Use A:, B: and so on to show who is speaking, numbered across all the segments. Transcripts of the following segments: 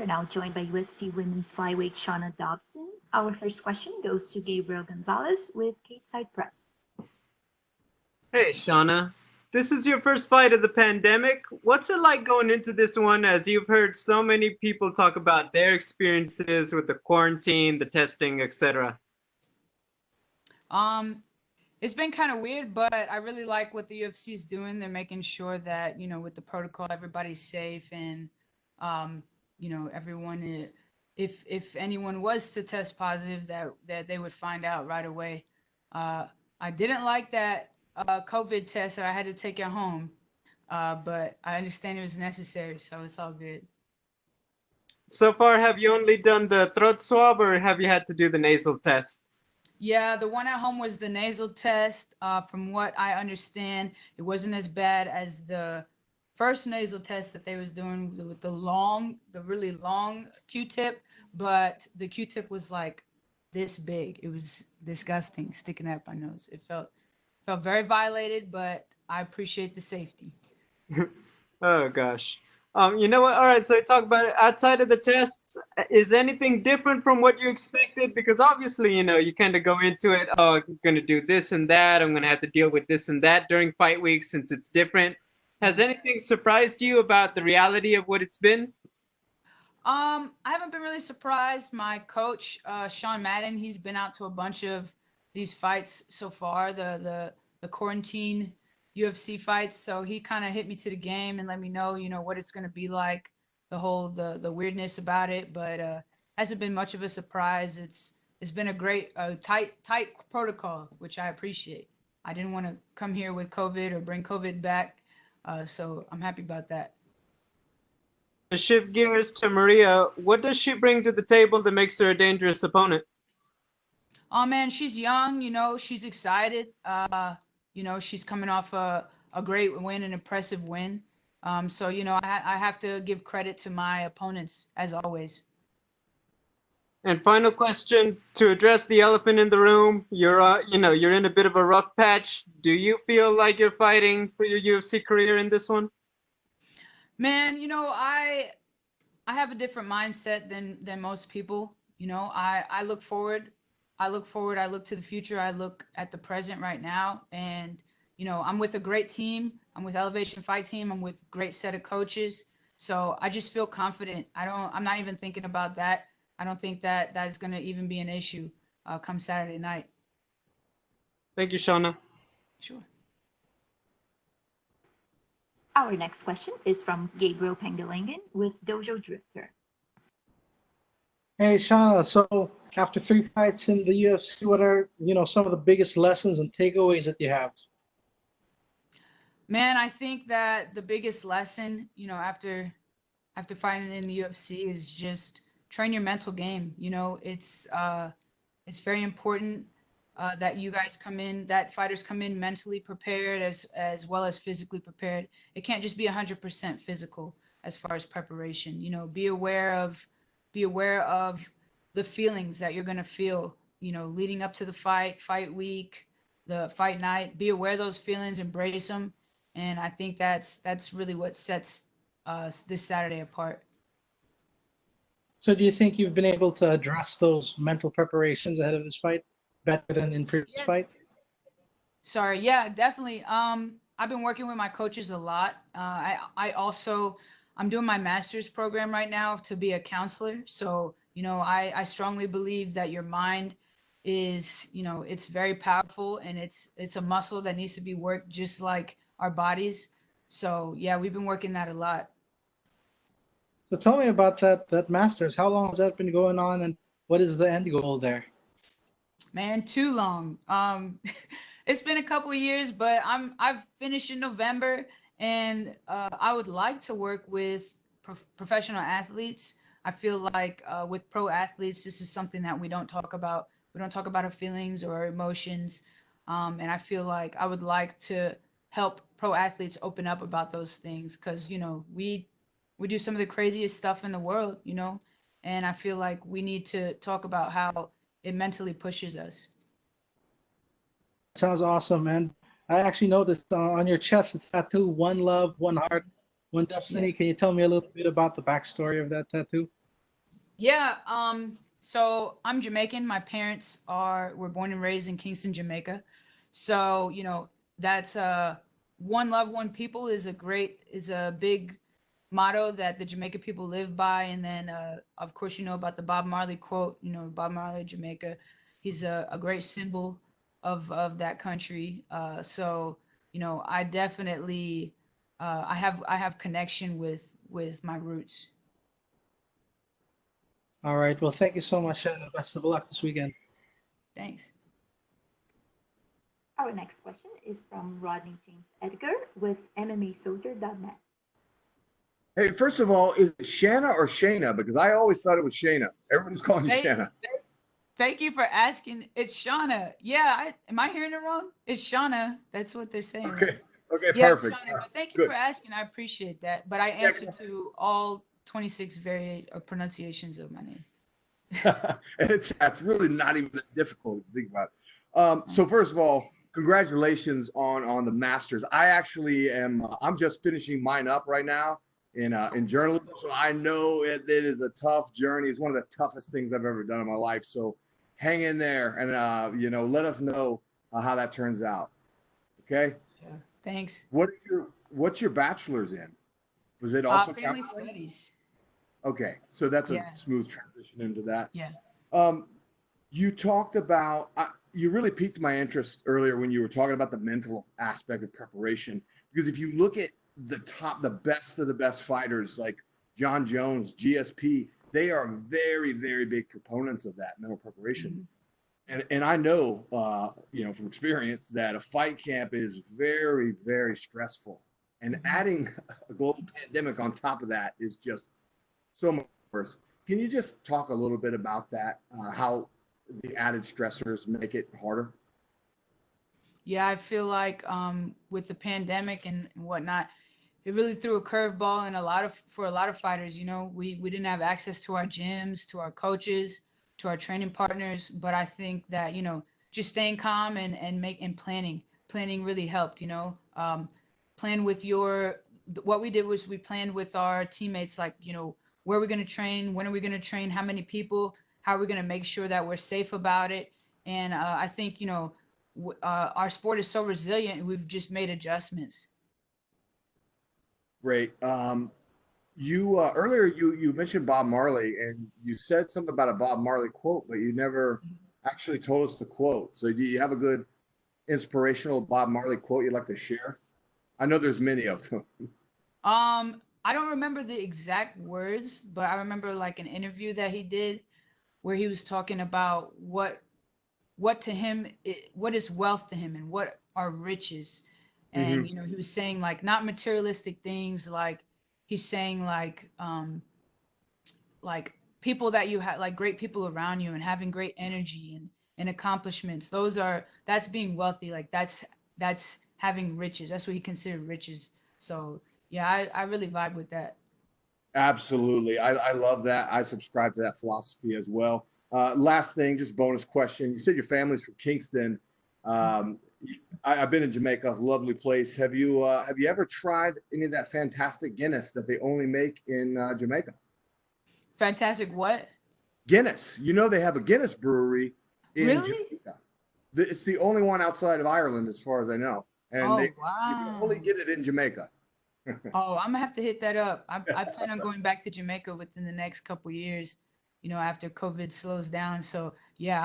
A: We're now joined by UFC women's flyweight Shana Dobson. Our first question goes to Gabriel Gonzalez with Side Press.
B: Hey, Shauna. This is your first fight of the pandemic. What's it like going into this one as you've heard so many people talk about their experiences with the quarantine, the testing, etc.?
C: Um, it's been kind of weird, but I really like what the UFC is doing. They're making sure that, with the protocol, everybody's safe and, um, everyone, if anyone was to test positive, that they would find out right away. I didn't like that COVID test that I had to take at home, but I understand it was necessary, so it's all good.
B: So far, have you only done the throat swab or have you had to do the nasal test?
C: Yeah, the one at home was the nasal test. From what I understand, it wasn't as bad as the first nasal test that they was doing with the really long Q-tip, but the Q-tip was like this big. It was disgusting sticking out my nose. It felt very violated, but I appreciate the safety.
B: Oh gosh. You know what? All right, so talk about it outside of the tests. Is anything different from what you expected? Because obviously, you kind of go into it, oh, I'm going to do this and that. I'm going to have to deal with this and that during fight week since it's different. Has anything surprised you about the reality of what it's been?
C: I haven't been really surprised. My coach, Sean Madden, he's been out to a bunch of these fights so far, the quarantine UFC fights. So he kind of hit me to the game and let me know, what it's gonna be like, the weirdness about it. But hasn't been much of a surprise. It's been a great tight protocol, which I appreciate. I didn't want to come here with COVID or bring COVID back, so I'm happy about that.
B: To shift gears to Maria, what does she bring to the table that makes her a dangerous opponent?
C: Oh man, she's young, she's excited. She's coming off a great win, an impressive win. So, I have to give credit to my opponents as always.
B: And final question to address the elephant in the room. You're in a bit of a rough patch. Do you feel like you're fighting for your UFC career in this one?
C: Man, I have a different mindset than most people. I look forward. I look to the future. I look at the present right now. And, I'm with a great team. I'm with Elevation Fight Team. I'm with a great set of coaches. So I just feel confident. I'm not even thinking about that. I don't think that that's going to even be an issue come Saturday night.
B: Thank you, Shauna.
C: Sure.
A: Our next question is from Gabriel Pengelangan with Dojo Drifter.
D: Hey, Shana. So after 3 fights in the UFC, what are, some of the biggest lessons and takeaways that you have?
C: Man, I think that the biggest lesson, after fighting in the UFC is just train your mental game. It's very important that that fighters come in mentally prepared as well as physically prepared. It can't just be 100% physical as far as preparation. Be aware of the feelings that you're gonna feel. Leading up to the fight week, the fight night. Be aware of those feelings, embrace them, and I think that's really what sets this Saturday apart.
D: So do you think you've been able to address those mental preparations ahead of this fight better than in previous
C: Yeah,
D: fights?
C: sorry. Yeah, definitely. I've been working with my coaches a lot. I'm doing my master's program right now to be a counselor. So, I strongly believe that your mind is, it's very powerful and it's a muscle that needs to be worked just like our bodies. So yeah, we've been working that a lot.
D: So tell me about that masters. How long has that been going on, and what is the end goal there?
C: Man, too long. It's been a couple of years, but I've finished in November, and I would like to work with professional athletes. I feel like with pro athletes, this is something that we don't talk about. We don't talk about our feelings or our emotions, and I feel like I would like to help pro athletes open up about those things because we do some of the craziest stuff in the world, and I feel like we need to talk about how it mentally pushes us.
D: Sounds awesome, man. I actually noticed on your chest a tattoo, one love, one heart, one
C: Yeah.
D: destiny. Can you tell me a little bit about the backstory of that tattoo?
C: Yeah. So I'm Jamaican. My parents were born and raised in Kingston, Jamaica. So, that's one love, one people is a big motto that the Jamaican people live by. And then, of course, about the Bob Marley quote, Bob Marley, Jamaica. He's a great symbol of that country. So, I definitely, I have connection with my roots.
D: All right. Well, thank you so much, Shana. Best of luck this weekend.
C: Thanks.
A: Our next question is from Rodney James Edgar with MMAsoldier.net.
E: Hey, first of all, is it Shana or Shayna? Because I always thought it was Shayna. Everybody's calling you
C: Thank,
E: Shana.
C: thank you for asking. It's Shauna. Yeah, am I hearing it wrong? It's Shauna. That's what they're saying, right?
E: Okay. Okay,
C: Yeah, it's
E: perfect.
C: Shauna. But thank you
E: Good.
C: for asking. I appreciate that. But I
E: Yeah,
C: answer to all 26 pronunciations of my name.
E: and it's really not even that difficult to think about. So first of all, congratulations on the Masters. I actually am. I'm just finishing mine up right now in journalism, so I know it is a tough journey. It's one of the toughest things I've ever done in my life. So hang in there, and let us know how that turns out. Okay.
C: Sure. Thanks.
E: What's your bachelor's in? Was it also
C: Family
E: counseling?
C: studies.
E: Okay, so that's a
C: Yeah.
E: smooth transition into that.
C: Yeah.
E: Um, you talked about, you really piqued my interest earlier when you were talking about the mental aspect of preparation. Because if you look at the best of the best fighters like John Jones, GSP, they are very, very big proponents of that mental preparation.
C: Mhm.
E: And I know, from experience that a fight camp is very, very stressful. And
C: Mhm.
E: adding a global pandemic on top of that is just so much worse. Can you just talk a little bit about that? How the added stressors make it harder?
C: Yeah, I feel like with the pandemic and whatnot, it really threw a curveball and for a lot of fighters. We didn't have access to our gyms, to our coaches, to our training partners. But I think that just staying calm and planning really helped. Plan with what we did was we planned with our teammates, like where we're going to train, when are we going to train, how many people, how are we going to make sure that we're safe about it. And I think our sport is so resilient. We've just made adjustments.
E: Great. You earlier you mentioned Bob Marley and you said something about a Bob Marley quote, but you never actually told us the quote. So do you have a good inspirational Bob Marley quote you'd like to share? I know there's many of them.
C: I don't remember the exact words, but I remember like an interview that he did where he was talking about what to him what is wealth to him and what are riches. And
E: Hmm.
C: he was saying like not materialistic things, like he's saying like people that you have, like great people around you and having great energy and accomplishments. That's being wealthy. Like that's having riches. That's what he considered riches. So yeah, I really vibe with that.
E: Absolutely. I love that. I subscribe to that philosophy as well. Last thing, just bonus question. You said your family's from Kingston. Um, I've been in Jamaica, lovely place. Have you ever tried any of that fantastic Guinness that they only make in Jamaica?
C: Fantastic. What?
E: Guinness. You know they have a Guinness brewery in
C: Really?
E: Jamaica. It's the only one outside of Ireland, as far as I know, and
C: Oh
E: you can only
C: wow.
E: get it in Jamaica.
C: Oh, I'm gonna have to hit that up. I plan on going back to Jamaica within the next couple years, after COVID slows down. So yeah,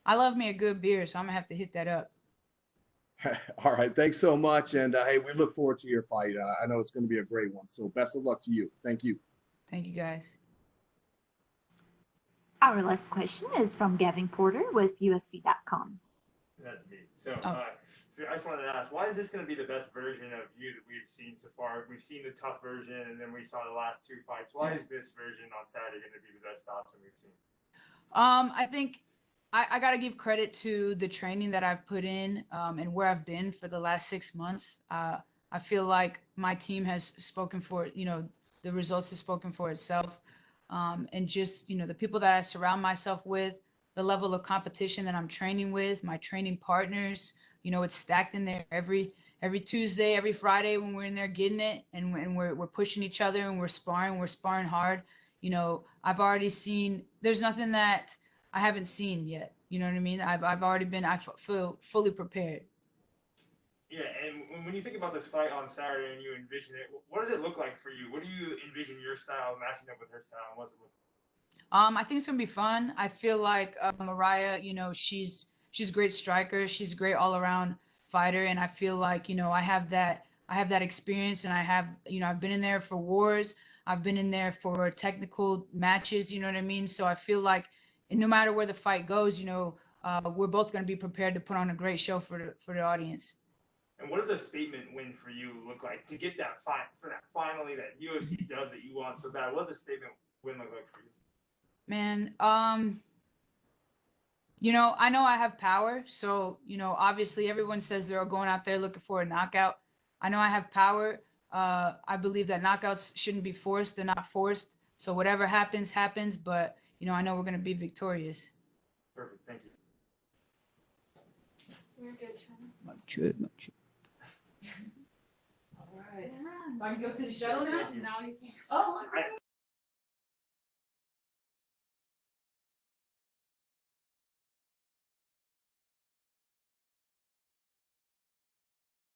C: I love me a good beer, so I'm gonna have to hit that up.
E: All right. Thanks so much. And hey, we look forward to your fight. I know it's going to be a great one. So best of luck to you. Thank you.
C: Thank you guys.
A: Our last question is from Gavin Porter with UFC.com.
F: That's me. So
C: Oh,
F: I just wanted to ask, why is this going to be the best version of you that we've seen so far? We've seen the tough version, and then we saw the last two fights. Why is this version on Saturday going to be the best option we've seen?
C: I think I gotta give credit to the training that I've put in, and where I've been for the last 6 months. I feel like my team has spoken for, the results have spoken for itself. And just, the people that I surround myself with, the level of competition that I'm training with, my training partners, it's stacked in there every Tuesday, every Friday when we're in there getting it, and we're pushing each other and we're sparring hard. you know, I've already seen. There's nothing that I haven't seen yet. You know what I mean? I've already been. Feel fully prepared.
F: Yeah, and when you think about this fight on Saturday and you envision it, what does it look like for you? What do you envision your style matching up with her style? What's it look
C: I think it's gonna be fun. I feel like Mariah, you know, she's a great striker. She's a great all around fighter, and I feel like, you know, I have that experience, and I have, you know, I've been in there for wars. I've been in there for technical matches. You know what I mean? So I feel like, and no matter where the fight goes, you know, we're both gonna be prepared to put on a great show for the audience.
F: And what does a statement win for you look like to get that finally that UFC dub that you want so bad? What does a statement win look like for you?
C: Man, you know, I know I have power, so, you know, obviously everyone says they're going out there looking for a knockout. I know I have power. I believe that knockouts shouldn't be forced; they're not forced. So whatever happens, happens. But you know, I know we're gonna be victorious.
F: Perfect. Thank you.
A: We're good, Shana.
C: Much. All right. I can go to the shuttle now.
F: Thank you.
A: Now you can. Oh,
F: I,